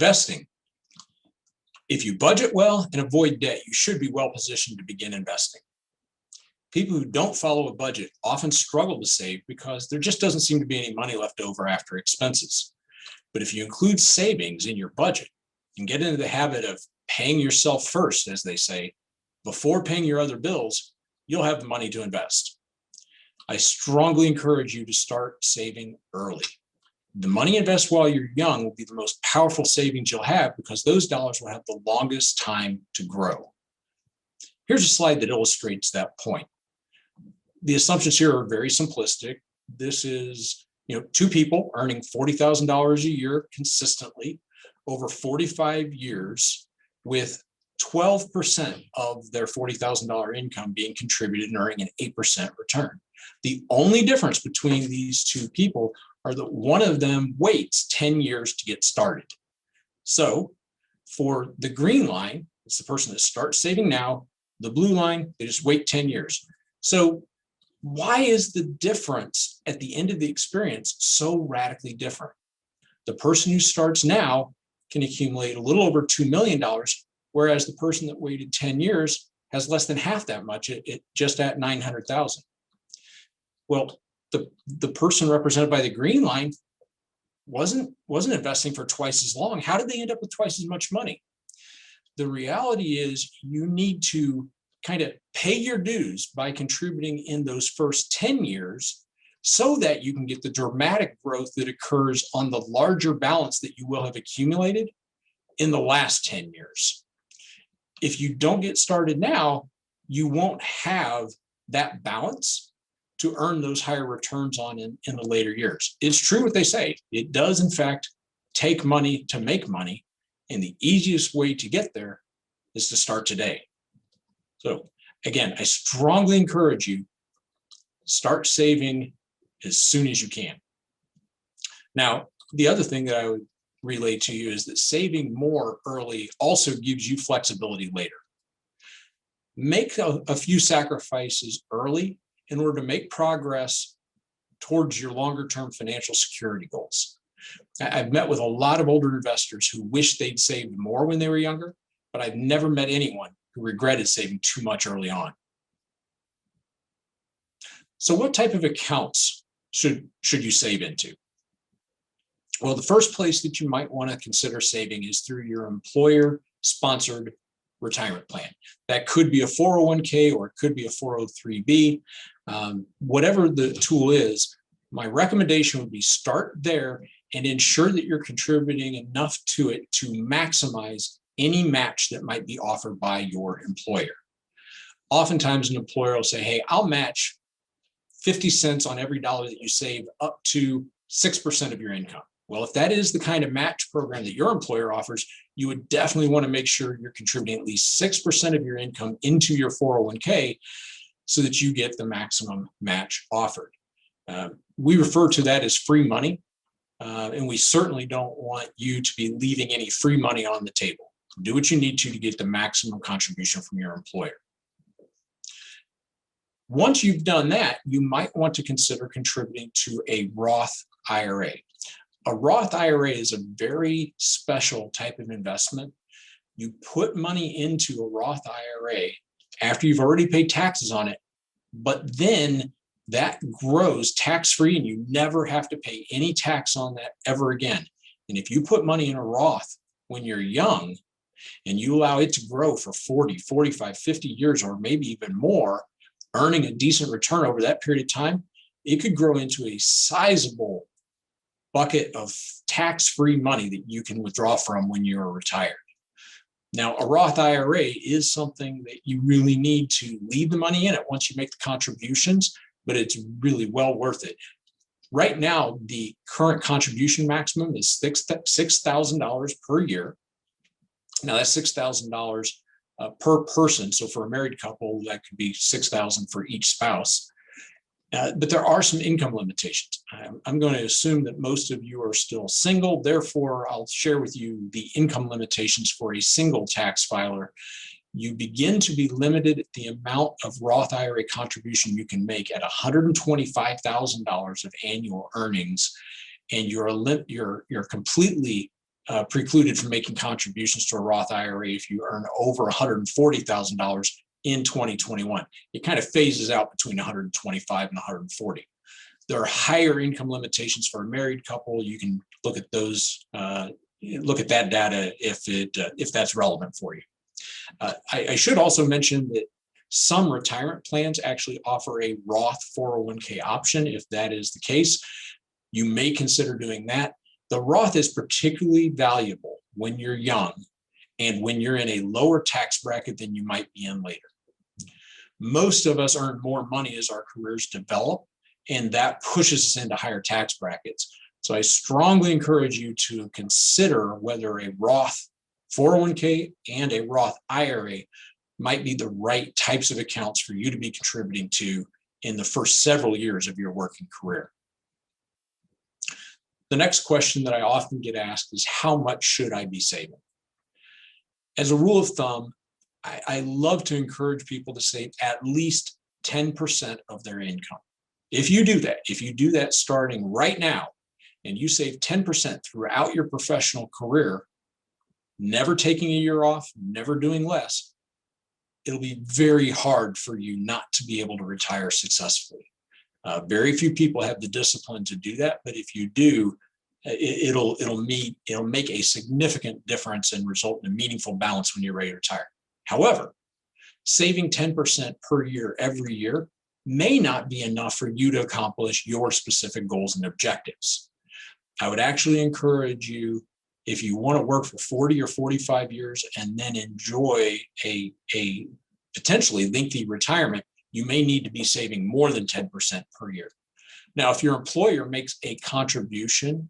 Investing. If you budget well and avoid debt, you should be well positioned to begin investing. People who don't follow a budget often struggle to save because there just doesn't seem to be any money left over after expenses. But if you include savings in your budget and get into the habit of paying yourself first, as they say, before paying your other bills, you'll have the money to invest. I strongly encourage you to start saving early. The money invested while you're young will be the most powerful savings you'll have because those dollars will have the longest time to grow. Here's a slide that illustrates that point. The assumptions here are very simplistic. This is, two people earning $40,000 a year consistently over 45 years with 12% of their $40,000 income being contributed and earning an 8% return. The only difference between these two people are that one of them waits 10 years to get started. So for the green line, it's the person that starts saving now. The blue line, they just wait 10 years. So why is the difference at the end of the experience so radically different? The person who starts now can accumulate a little over $2 million, whereas the person that waited 10 years has less than half that much, just at $900,000. Well, the person represented by the green line wasn't investing for twice as long. How did they end up with twice as much money? The reality is you need to kind of pay your dues by contributing in those first 10 years so that you can get the dramatic growth that occurs on the larger balance that you will have accumulated in the last 10 years. If you don't get started now, you won't have that balance to earn those higher returns on in the later years. It's true what they say. It does, in fact, take money to make money. And the easiest way to get there is to start today. So again, I strongly encourage you, start saving as soon as you can. Now, the other thing that I would relay to you is that saving more early also gives you flexibility later. Make a few sacrifices early in order to make progress towards your longer-term financial security goals. I've met with a lot of older investors who wish they'd saved more when they were younger, but I've never met anyone who regretted saving too much early on. So what type of accounts should you save into? Well, the first place that you might want to consider saving is through your employer-sponsored retirement plan. That could be a 401k or it could be a 403b. Whatever the tool is, my recommendation would be start there and ensure that you're contributing enough to it to maximize any match that might be offered by your employer. Oftentimes an employer will say, hey, I'll match 50 cents on every dollar that you save up to 6% of your income. Well, if that is the kind of match program that your employer offers, you would definitely want to make sure you're contributing at least 6% of your income into your 401k so that you get the maximum match offered. We refer to that as free money, and we certainly don't want you to be leaving any free money on the table. Do what you need to get the maximum contribution from your employer. Once you've done that, you might want to consider contributing to a Roth IRA. A Roth IRA is a very special type of investment. You put money into a Roth IRA after you've already paid taxes on it, but then that grows tax-free and you never have to pay any tax on that ever again. And if you put money in a Roth when you're young and you allow it to grow for 40, 45, 50 years, or maybe even more, earning a decent return over that period of time, it could grow into a sizable bucket of tax-free money that you can withdraw from when you're retired. Now, a Roth IRA is something that you really need to leave the money in it once you make the contributions, but it's really well worth it. Right now, the current contribution maximum is $6,000 per year. Now, that's $6,000 per person. So for a married couple, that could be $6,000 for each spouse. But there are some income limitations. I'm going to assume that most of you are still single. Therefore, I'll share with you the income limitations for a single tax filer. You begin to be limited at the amount of Roth IRA contribution you can make at $125,000 of annual earnings, and you're completely precluded from making contributions to a Roth IRA if you earn over $140,000 in 2021. It kind of phases out between 125 and 140. There are higher income limitations for a married couple. You can look at those, look at that data if that's relevant for you. I should also mention that some retirement plans actually offer a Roth 401k option. If that is the case, you may consider doing that. The Roth is particularly valuable when you're young and when you're in a lower tax bracket than you might be in later. Most of us earn more money as our careers develop, and that pushes us into higher tax brackets. So I strongly encourage you to consider whether a Roth 401k and a Roth IRA might be the right types of accounts for you to be contributing to in the first several years of your working career. The next question that I often get asked is, how much should I be saving? As a rule of thumb, I love to encourage people to save at least 10% of their income. If you do that starting right now, and you save 10% throughout your professional career, never taking a year off, never doing less, it'll be very hard for you not to be able to retire successfully. Very few people have the discipline to do that, but if you do, it'll make a significant difference and result in a meaningful balance when you're ready to retire. However, saving 10% per year every year may not be enough for you to accomplish your specific goals and objectives. I would actually encourage you, if you want to work for 40 or 45 years and then enjoy a potentially lengthy retirement, you may need to be saving more than 10% per year. Now, if your employer makes a contribution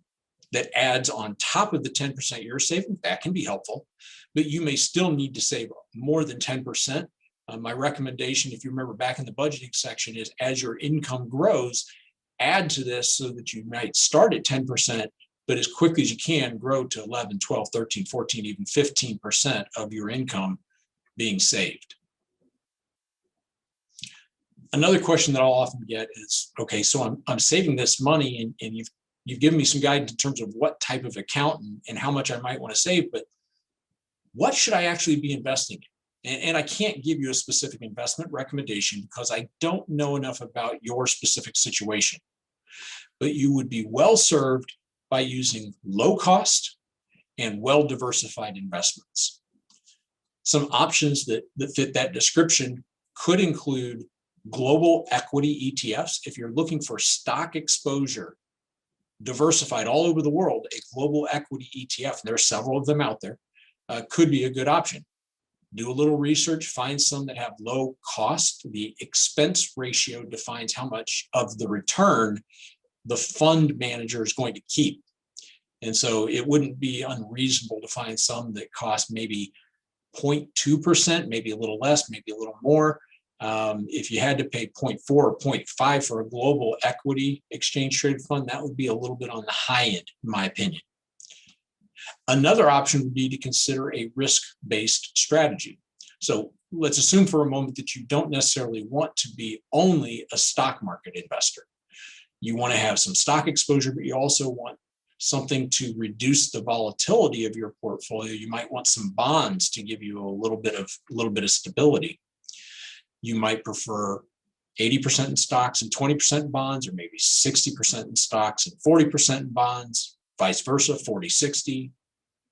that adds on top of the 10% you're saving, that can be helpful, but you may still need to save more than 10%. My recommendation, if you remember back in the budgeting section, is as your income grows, add to this so that you might start at 10%, but as quickly as you can, grow to 11, 12, 13, 14, even 15% of your income being saved. Another question that I'll often get is, okay, so I'm saving this money, and you've given me some guidance in terms of what type of account and how much I might want to save, but what should I actually be investing in? And I can't give you a specific investment recommendation because I don't know enough about your specific situation. But you would be well served by using low cost and well-diversified investments. Some options that fit that description could include global equity ETFs. If you're looking for stock exposure diversified all over the world, a global equity ETF, there are several of them out there, could be a good option. Do a little research, find some that have low cost. The expense ratio defines how much of the return the fund manager is going to keep. And so it wouldn't be unreasonable to find some that cost maybe 0.2%, maybe a little less, maybe a little more. If you had to pay 0.4 or 0.5 for a global equity exchange traded fund, that would be a little bit on the high end, in my opinion. Another option would be to consider a risk-based strategy. So let's assume for a moment that you don't necessarily want to be only a stock market investor. You want to have some stock exposure, but you also want something to reduce the volatility of your portfolio. You might want some bonds to give you a little bit of stability. You might prefer 80% in stocks and 20% in bonds, or maybe 60% in stocks and 40% in bonds, vice versa, 40-60,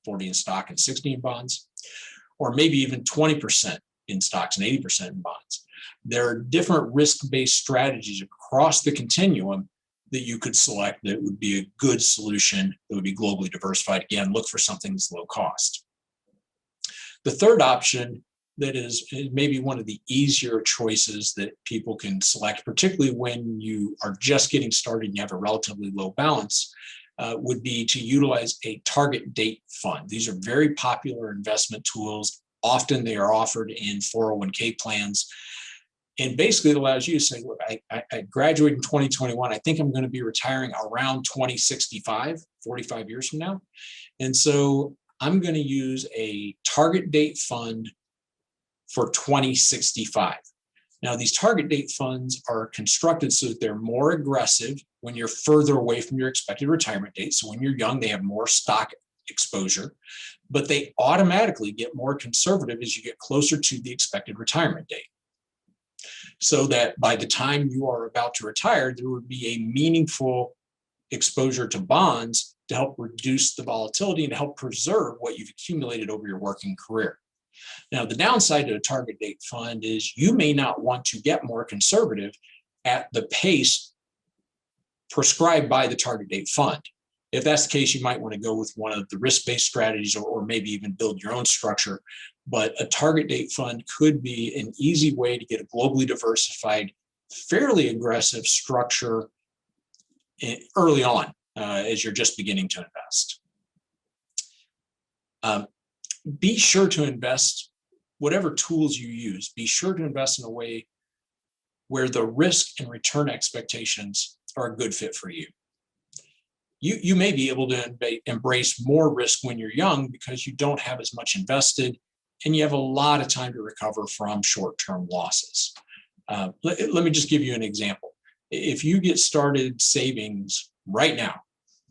40 in stock and 60 in bonds, or maybe even 20% in stocks and 80% in bonds. There are different risk-based strategies across the continuum that you could select that would be a good solution that would be globally diversified. Again, look for something that's low cost. The third option that is maybe one of the easier choices that people can select, particularly when you are just getting started and you have a relatively low balance, would be to utilize a target date fund. These are very popular investment tools. Often they are offered in 401k plans. And basically it allows you to say, look, I graduated in 2021. I think I'm going to be retiring around 2065, 45 years from now. And so I'm going to use a target date fund for 2065. Now, these target date funds are constructed so that they're more aggressive when you're further away from your expected retirement date. So when you're young, they have more stock exposure, but they automatically get more conservative as you get closer to the expected retirement date. So that by the time you are about to retire, there would be a meaningful exposure to bonds to help reduce the volatility and help preserve what you've accumulated over your working career. Now, the downside to a target date fund is you may not want to get more conservative at the pace prescribed by the target date fund. If that's the case, you might want to go with one of the risk-based strategies or maybe even build your own structure. But a target date fund could be an easy way to get a globally diversified, fairly aggressive structure early on as you're just beginning to invest. Be sure to invest, whatever tools you use, be sure to invest in a way where the risk and return expectations are a good fit for you. You may be able to embrace more risk when you're young because you don't have as much invested and you have a lot of time to recover from short-term losses. Let me just give you an example. If you get started savings right now,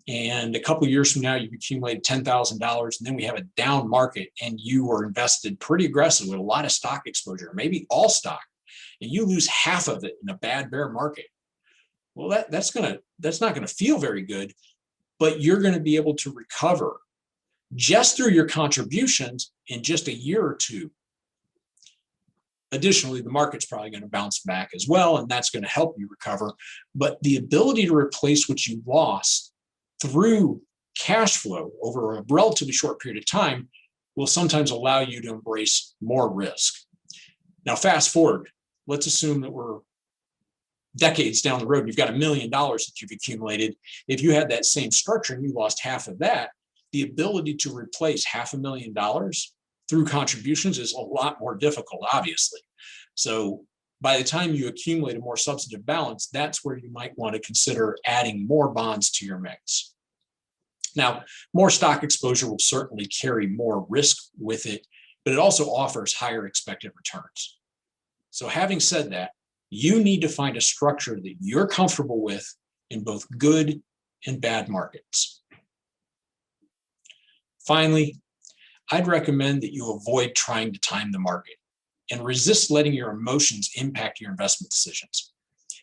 and a couple of years from now, you've accumulated $10,000, and then we have a down market, and you were invested pretty aggressively with a lot of stock exposure, maybe all stock, and you lose half of it in a bad bear market. Well, that's not going to feel very good, but you're going to be able to recover just through your contributions in just a year or two. Additionally, the market's probably going to bounce back as well, and that's going to help you recover. But the ability to replace what you lost through cash flow over a relatively short period of time will sometimes allow you to embrace more risk. Now, fast forward, let's assume that we're decades down the road, you've got $1 million that you've accumulated. If you had that same structure and you lost half of that, the ability to replace $500,000 through contributions is a lot more difficult, obviously. So by the time you accumulate a more substantive balance, that's where you might want to consider adding more bonds to your mix. Now, more stock exposure will certainly carry more risk with it, but it also offers higher expected returns. So having said that, you need to find a structure that you're comfortable with in both good and bad markets. Finally, I'd recommend that you avoid trying to time the market and resist letting your emotions impact your investment decisions.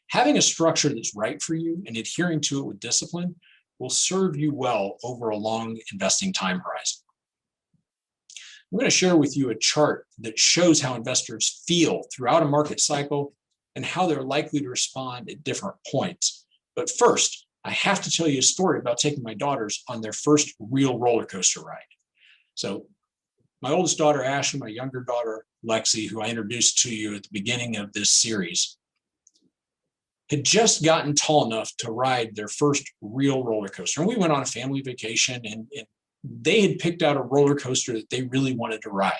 Having a structure that's right for you and adhering to it with discipline will serve you well over a long investing time horizon. I'm going to share with you a chart that shows how investors feel throughout a market cycle and how they're likely to respond at different points. But first, I have to tell you a story about taking my daughters on their first real roller coaster ride. So my oldest daughter, Ashley, my younger daughter, Lexi, who I introduced to you at the beginning of this series, had just gotten tall enough to ride their first real roller coaster. And we went on a family vacation, and they had picked out a roller coaster that they really wanted to ride.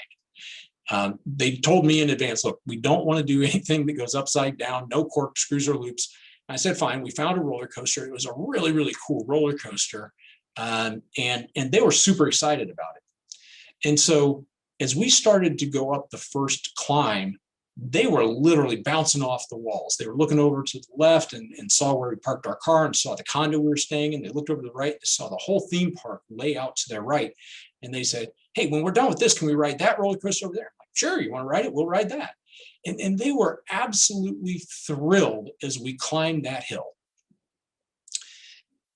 They told me in advance, look, we don't want to do anything that goes upside down, no corkscrews or loops. I said, fine. We found a roller coaster. It was a really, really cool roller coaster. And they were super excited about it. And so as we started to go up the first climb, they were literally bouncing off the walls. They were looking over to the left and saw where we parked our car and saw the condo we were staying in. They looked over to the right, they saw the whole theme park lay out to their right. And they said, hey, when we're done with this, can we ride that roller coaster over there? I'm like, sure, you want to ride it? We'll ride that. And they were absolutely thrilled as we climbed that hill.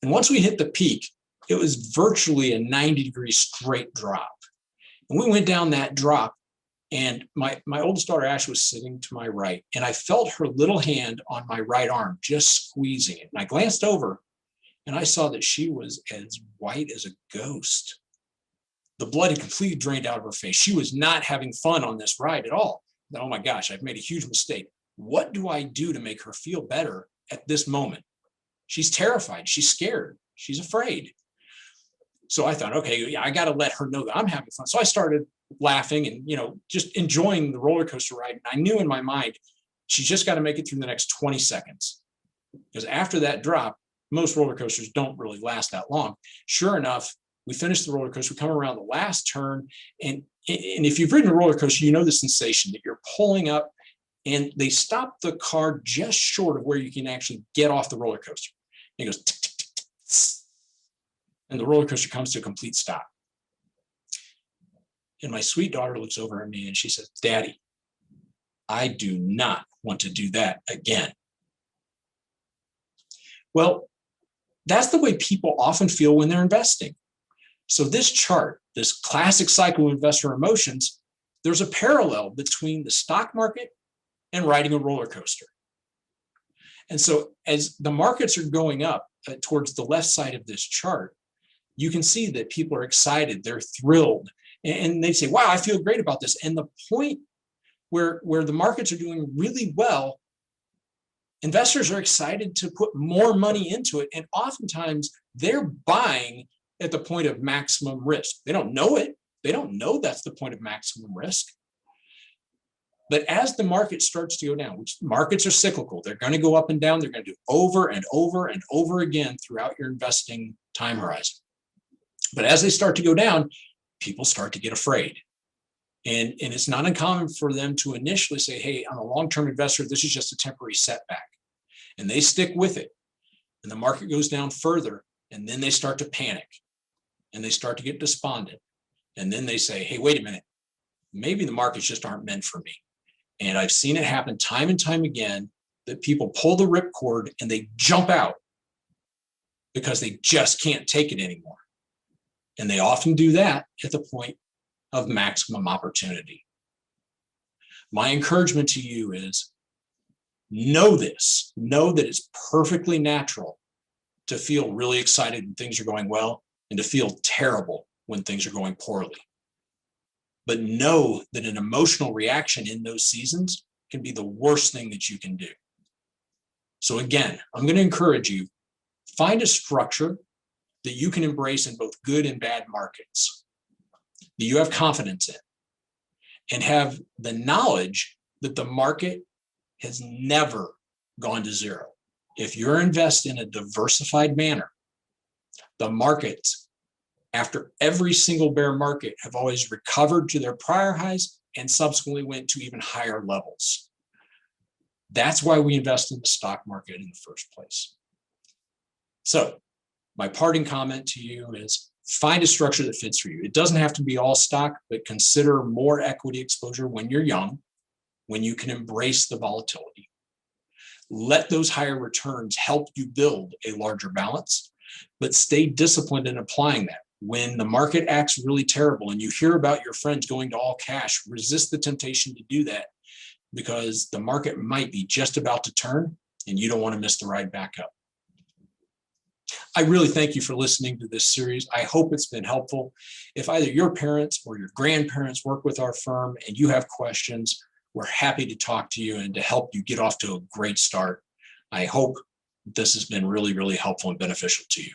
And once we hit the peak, it was virtually a 90-degree straight drop. And we went down that drop, and my oldest daughter, Ash, was sitting to my right, and I felt her little hand on my right arm just squeezing it. And I glanced over, and I saw that she was as white as a ghost. The blood had completely drained out of her face. She was not having fun on this ride at all. Oh my gosh, I've made a huge mistake. What do I do to make her feel better at this moment? She's terrified. She's scared. She's afraid. So I thought, okay, yeah, I got to let her know that I'm having fun. So I started laughing and, just enjoying the roller coaster ride. And I knew in my mind, she's just got to make it through the next 20 seconds. Because after that drop, most roller coasters don't really last that long. Sure enough, we finished the roller coaster, we come around the last turn. And if you've ridden a roller coaster, you know the sensation that you're pulling up and they stop the car just short of where you can actually get off the roller coaster. And it goes tick, tick, tick, tick, and the roller coaster comes to a complete stop. And my sweet daughter looks over at me and she says, Daddy, I do not want to do that again. Well, that's the way people often feel when they're investing. So this chart, this classic cycle of investor emotions, there's a parallel between the stock market and riding a roller coaster. And so as the markets are going up towards the left side of this chart, you can see that people are excited, they're thrilled, and they say, wow, I feel great about this. And the point where the markets are doing really well, investors are excited to put more money into it. And oftentimes they're buying at the point of maximum risk. They don't know it. They don't know that's the point of maximum risk. But as the market starts to go down, which markets are cyclical, they're going to go up and down. They're going to do over and over and over again throughout your investing time horizon. But as they start to go down, people start to get afraid. And it's not uncommon for them to initially say, hey, I'm a long-term investor. This is just a temporary setback. And they stick with it. And the market goes down further. And then they start to panic. And they start to get despondent. And then they say, hey, wait a minute. Maybe the markets just aren't meant for me. And I've seen it happen time and time again that people pull the ripcord and they jump out because they just can't take it anymore. And they often do that at the point of maximum opportunity. My encouragement to you is know this, know that it's perfectly natural to feel really excited when things are going well and to feel terrible when things are going poorly. But know that an emotional reaction in those seasons can be the worst thing that you can do. So again, I'm going to encourage you, find a structure that you can embrace in both good and bad markets, that you have confidence in, and have the knowledge that the market has never gone to zero. If you're invested in a diversified manner, the markets, after every single bear market, have always recovered to their prior highs and subsequently went to even higher levels. That's why we invest in the stock market in the first place. So my parting comment to you is find a structure that fits for you. It doesn't have to be all stock, but consider more equity exposure when you're young, when you can embrace the volatility. Let those higher returns help you build a larger balance, but stay disciplined in applying that. When the market acts really terrible and you hear about your friends going to all cash, resist the temptation to do that because the market might be just about to turn and you don't want to miss the ride back up. I really thank you for listening to this series. I hope it's been helpful. If either your parents or your grandparents work with our firm and you have questions, we're happy to talk to you and to help you get off to a great start. I hope this has been really, really helpful and beneficial to you.